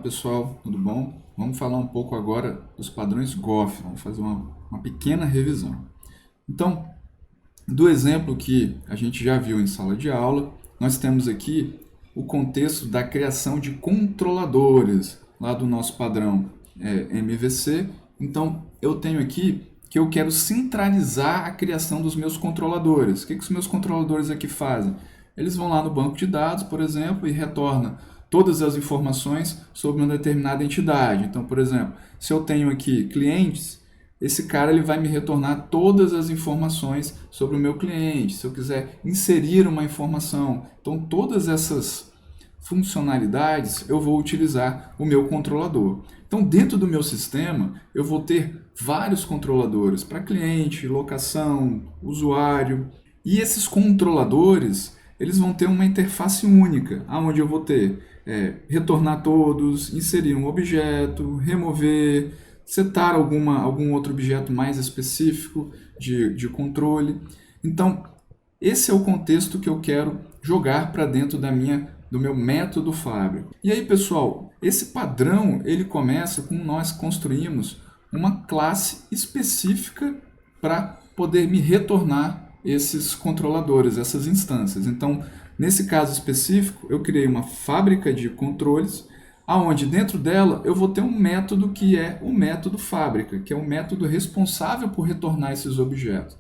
pessoal, tudo bom? Vamos falar um pouco agora dos padrões Goff, vamos fazer uma pequena revisão. Então, do exemplo que a gente já viu em sala de aula, nós temos aqui o contexto da criação de controladores, lá do nosso padrão MVC. Então, eu tenho aqui que eu quero centralizar a criação dos meus controladores. O que os meus controladores aqui fazem? Eles vão lá no banco de dados, por exemplo, e retornam todas as informações sobre uma determinada entidade. Então, por exemplo, se eu tenho aqui clientes, esse cara ele vai me retornar todas as informações sobre o meu cliente. Se eu quiser inserir uma informação, então todas essas funcionalidades eu vou utilizar o meu controlador. Então, dentro do meu sistema, eu vou ter vários controladores para cliente, locação, usuário. E esses controladores, eles vão ter uma interface única, onde eu vou ter retornar todos, inserir um objeto, remover, setar algum outro objeto mais específico de controle. Então, esse é o contexto que eu quero jogar para dentro do meu método fábrico. E aí, pessoal, esse padrão ele começa com nós construímos uma classe específica para poder me retornar esses controladores, essas instâncias. Então, nesse caso específico, eu criei uma fábrica de controles, aonde dentro dela eu vou ter um método que é o método fábrica, que é o método responsável por retornar esses objetos.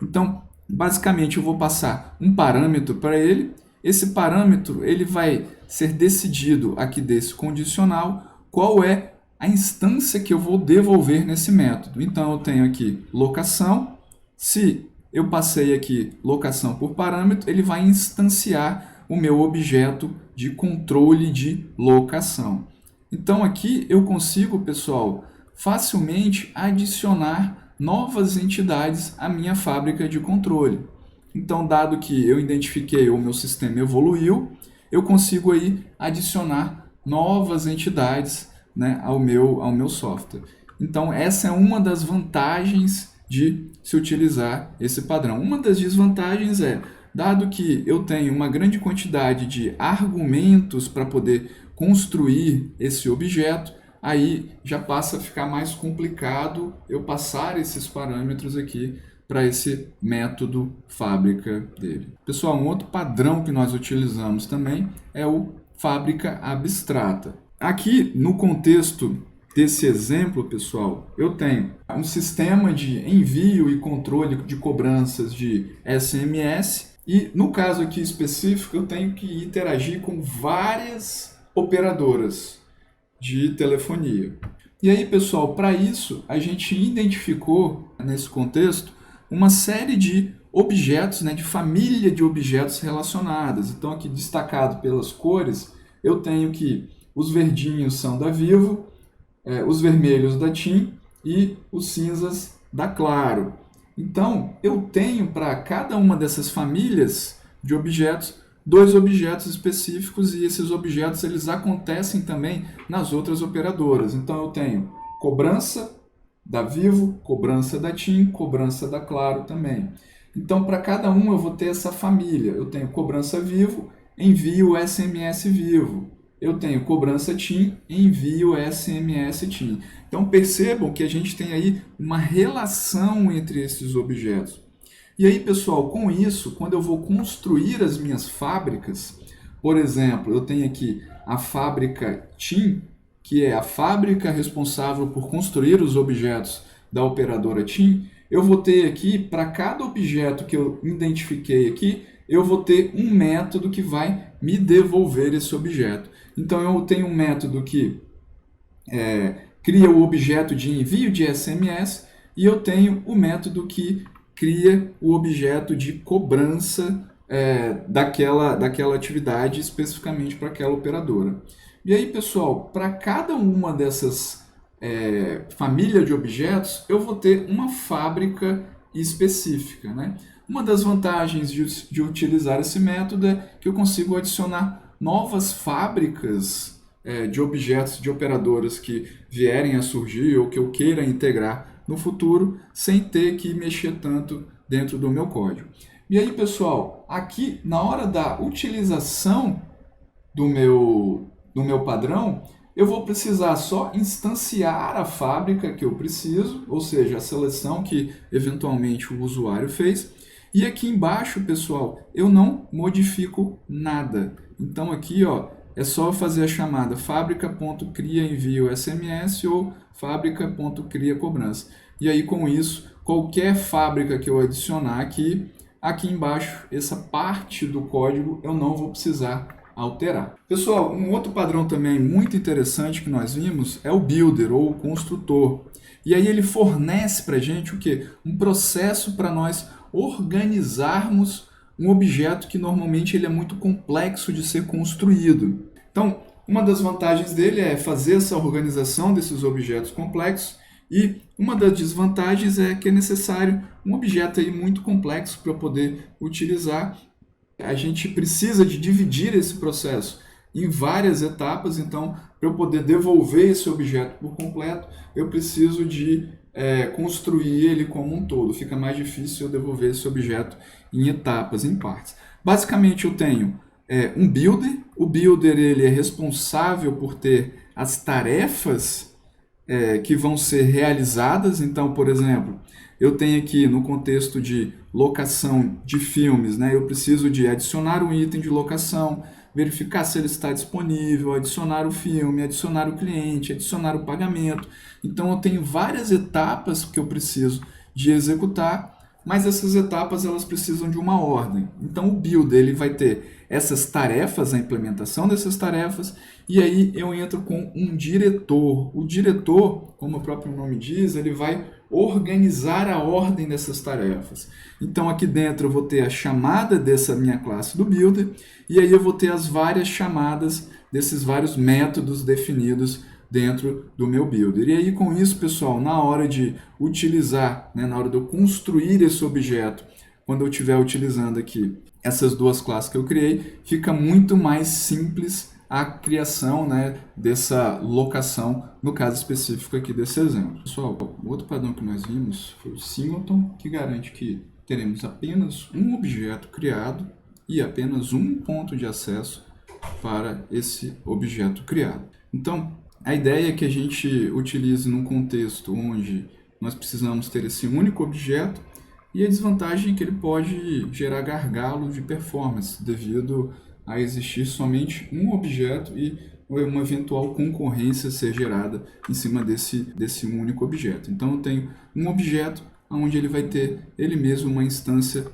Então, basicamente, eu vou passar um parâmetro para ele. Esse parâmetro ele vai ser decidido aqui desse condicional qual é a instância que eu vou devolver nesse método. Então, eu tenho aqui locação. Se eu passei aqui locação por parâmetro, ele vai instanciar o meu objeto de controle de locação. Então, aqui eu consigo, pessoal, facilmente adicionar novas entidades à minha fábrica de controle. Então, dado que eu identifiquei o meu sistema evoluiu, eu consigo aí adicionar novas entidades, né, ao meu software. Então, essa é uma das vantagens de se utilizar esse padrão. Uma das desvantagens é, dado que eu tenho uma grande quantidade de argumentos para poder construir esse objeto, aí já passa a ficar mais complicado eu passar esses parâmetros aqui para esse método fábrica dele. Pessoal, um outro padrão que nós utilizamos também é o fábrica abstrata. Aqui, no contexto desse exemplo, pessoal, eu tenho um sistema de envio e controle de cobranças de SMS e, no caso aqui específico, eu tenho que interagir com várias operadoras de telefonia. E aí, pessoal, para isso, a gente identificou, nesse contexto, uma série de objetos, né, de família de objetos relacionados. Então, aqui destacado pelas cores, eu tenho que os verdinhos são da Vivo, os vermelhos da TIM e os cinzas da Claro. Então, eu tenho para cada uma dessas famílias de objetos, dois objetos específicos e esses objetos eles acontecem também nas outras operadoras. Então, eu tenho cobrança da Vivo, cobrança da TIM, cobrança da Claro também. Então, para cada um eu vou ter essa família. Eu tenho cobrança Vivo, envio SMS Vivo. Eu tenho cobrança TIM, envio SMS TIM. Então, percebam que a gente tem aí uma relação entre esses objetos. E aí, pessoal, com isso, quando eu vou construir as minhas fábricas, por exemplo, eu tenho aqui a fábrica TIM, que é a fábrica responsável por construir os objetos da operadora TIM, eu vou ter aqui, para cada objeto que eu identifiquei aqui, eu vou ter um método que vai me devolver esse objeto. Então, eu tenho um método que cria o objeto de envio de SMS e eu tenho o método que cria o objeto de cobrança daquela atividade especificamente para aquela operadora. E aí, pessoal, para cada uma dessas famílias de objetos, eu vou ter uma fábrica específica, né? Uma das vantagens de utilizar esse método é que eu consigo adicionar novas fábricas de objetos de operadoras que vierem a surgir ou que eu queira integrar no futuro, sem ter que mexer tanto dentro do meu código. E aí, pessoal, aqui na hora da utilização do meu padrão, eu vou precisar só instanciar a fábrica que eu preciso, ou seja, a seleção que eventualmente o usuário fez. E aqui embaixo, pessoal, eu não modifico nada. Então aqui, ó, é só fazer a chamada fábrica.cria envio SMS ou fábrica.cria cobrança. E aí com isso, qualquer fábrica que eu adicionar aqui embaixo, essa parte do código eu não vou precisar alterar. Pessoal, um outro padrão também muito interessante que nós vimos é o builder ou o construtor. E aí ele fornece para a gente o quê? Um processo para nós organizarmos um objeto que normalmente ele é muito complexo de ser construído. Então, uma das vantagens dele é fazer essa organização desses objetos complexos e uma das desvantagens é que é necessário um objeto aí muito complexo para poder utilizar. A gente precisa de dividir esse processo em várias etapas, então, para eu poder devolver esse objeto por completo, eu preciso de construir ele como um todo. Fica mais difícil eu devolver esse objeto em etapas, em partes. Basicamente, eu tenho um builder. O builder ele é responsável por ter as tarefas que vão ser realizadas. Então, por exemplo, eu tenho aqui no contexto de locação de filmes, né, eu preciso de adicionar um item de locação, verificar se ele está disponível, adicionar o filme, adicionar o cliente, adicionar o pagamento. Então eu tenho várias etapas que eu preciso de executar, mas essas etapas elas precisam de uma ordem. Então o builder ele vai ter essas tarefas, a implementação dessas tarefas, e aí eu entro com um diretor. O diretor, como o próprio nome diz, ele vai organizar a ordem dessas tarefas. Então aqui dentro eu vou ter a chamada dessa minha classe do builder, e aí eu vou ter as várias chamadas desses vários métodos definidos dentro do meu builder. E aí com isso, pessoal, na hora de utilizar, né, na hora de eu construir esse objeto, quando eu estiver utilizando aqui essas duas classes que eu criei, fica muito mais simples a criação, né, dessa locação, no caso específico aqui desse exemplo. Pessoal, o outro padrão que nós vimos foi o singleton, que garante que teremos apenas um objeto criado e apenas um ponto de acesso para esse objeto criado. Então, a ideia é que a gente utilize num contexto onde nós precisamos ter esse único objeto, e a desvantagem é que ele pode gerar gargalo de performance devido a existir somente um objeto e uma eventual concorrência ser gerada em cima desse único objeto. Então eu tenho um objeto onde ele vai ter ele mesmo uma instância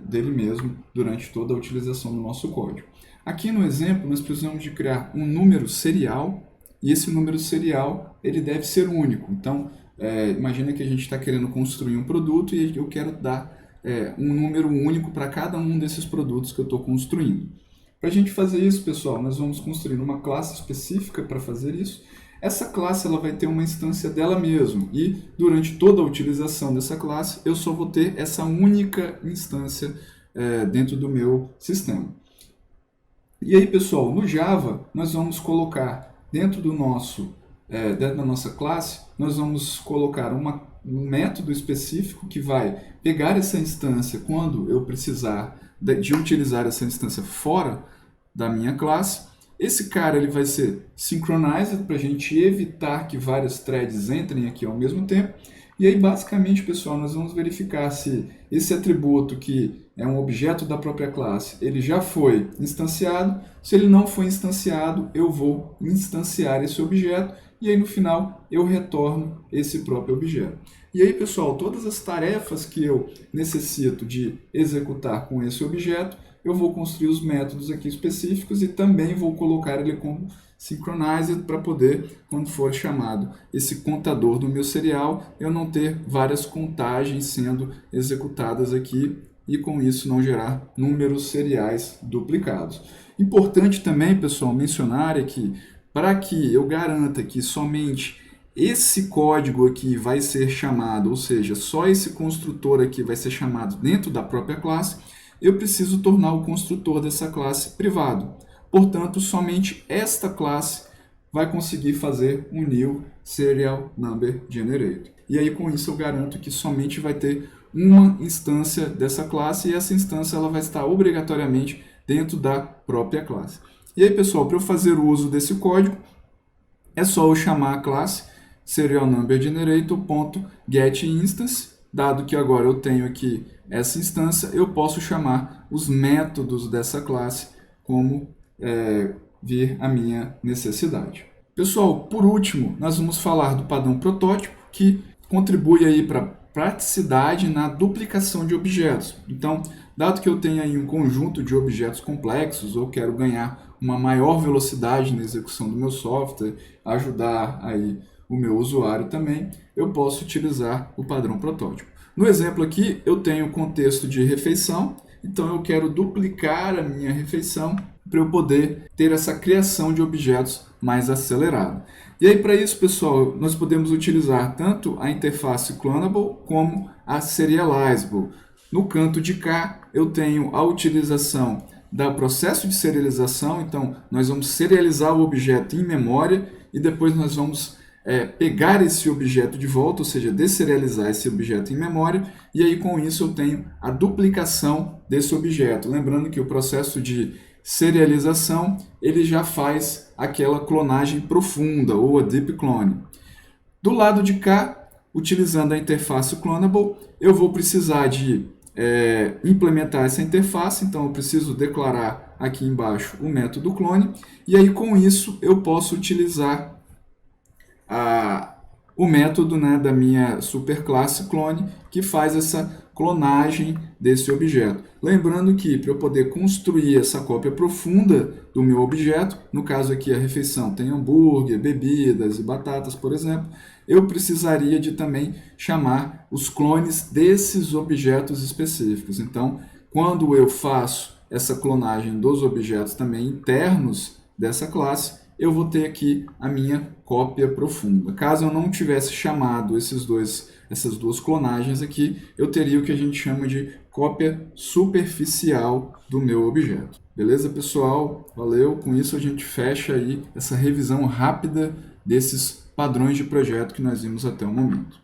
dele mesmo durante toda a utilização do nosso código. Aqui no exemplo nós precisamos de criar um número serial, e esse número serial ele deve ser único. Então imagina que a gente está querendo construir um produto e eu quero dar um número único para cada um desses produtos que eu estou construindo. Para a gente fazer isso, pessoal, nós vamos construir uma classe específica para fazer isso. Essa classe ela vai ter uma instância dela mesma e durante toda a utilização dessa classe eu só vou ter essa única instância dentro do meu sistema. E aí, pessoal, no Java nós vamos colocar dentro da nossa classe, nós vamos colocar um método específico que vai pegar essa instância quando eu precisar de utilizar essa instância fora da minha classe. Esse cara ele vai ser synchronized para a gente evitar que várias threads entrem aqui ao mesmo tempo. E aí, basicamente, pessoal, nós vamos verificar se esse atributo que é um objeto da própria classe, ele já foi instanciado. Se ele não foi instanciado, eu vou instanciar esse objeto e aí no final eu retorno esse próprio objeto. E aí, pessoal, todas as tarefas que eu necessito de executar com esse objeto, eu vou construir os métodos aqui específicos e também vou colocar ele como synchronized para poder, quando for chamado esse contador do meu serial, eu não ter várias contagens sendo executadas aqui e com isso não gerar números seriais duplicados. Importante também, pessoal, mencionar é que para que eu garanta que somente esse código aqui vai ser chamado, ou seja, só esse construtor aqui vai ser chamado dentro da própria classe, eu preciso tornar o construtor dessa classe privado. Portanto, somente esta classe vai conseguir fazer um new serial number generator. E aí, com isso, eu garanto que somente vai ter uma instância dessa classe e essa instância ela vai estar obrigatoriamente dentro da própria classe. E aí, pessoal, para eu fazer o uso desse código, é só eu chamar a classe serialNumberGenerator.getInstance. Dado que agora eu tenho aqui essa instância, eu posso chamar os métodos dessa classe como vir a minha necessidade. Pessoal, por último, nós vamos falar do padrão protótipo, que contribui aí para praticidade na duplicação de objetos. Então, dado que eu tenho aí um conjunto de objetos complexos, ou quero ganhar uma maior velocidade na execução do meu software, ajudar aí o meu usuário também, eu posso utilizar o padrão protótipo. No exemplo aqui, eu tenho o contexto de refeição, então eu quero duplicar a minha refeição para eu poder ter essa criação de objetos mais acelerada. E aí, para isso, pessoal, nós podemos utilizar tanto a interface Clonable como a Serializable. No canto de cá, eu tenho a utilização do processo de serialização, então nós vamos serializar o objeto em memória e depois nós vamos pegar esse objeto de volta, ou seja, deserializar esse objeto em memória, e aí com isso eu tenho a duplicação desse objeto. Lembrando que o processo de serialização ele já faz aquela clonagem profunda, ou a deep clone. Do lado de cá, utilizando a interface Clonable, eu vou precisar de implementar essa interface, então eu preciso declarar aqui embaixo o método clone, e aí com isso eu posso utilizar o método da minha superclasse clone, que faz essa clonagem desse objeto. Lembrando que para eu poder construir essa cópia profunda do meu objeto, no caso aqui a refeição tem hambúrguer, bebidas e batatas, por exemplo, eu precisaria de também chamar os clones desses objetos específicos. Então, quando eu faço essa clonagem dos objetos também internos dessa classe, eu vou ter aqui a minha cópia profunda. Caso eu não tivesse chamado essas duas clonagens aqui, eu teria o que a gente chama de cópia superficial do meu objeto. Beleza, pessoal? Valeu! Com isso a gente fecha aí essa revisão rápida desses padrões de projeto que nós vimos até o momento.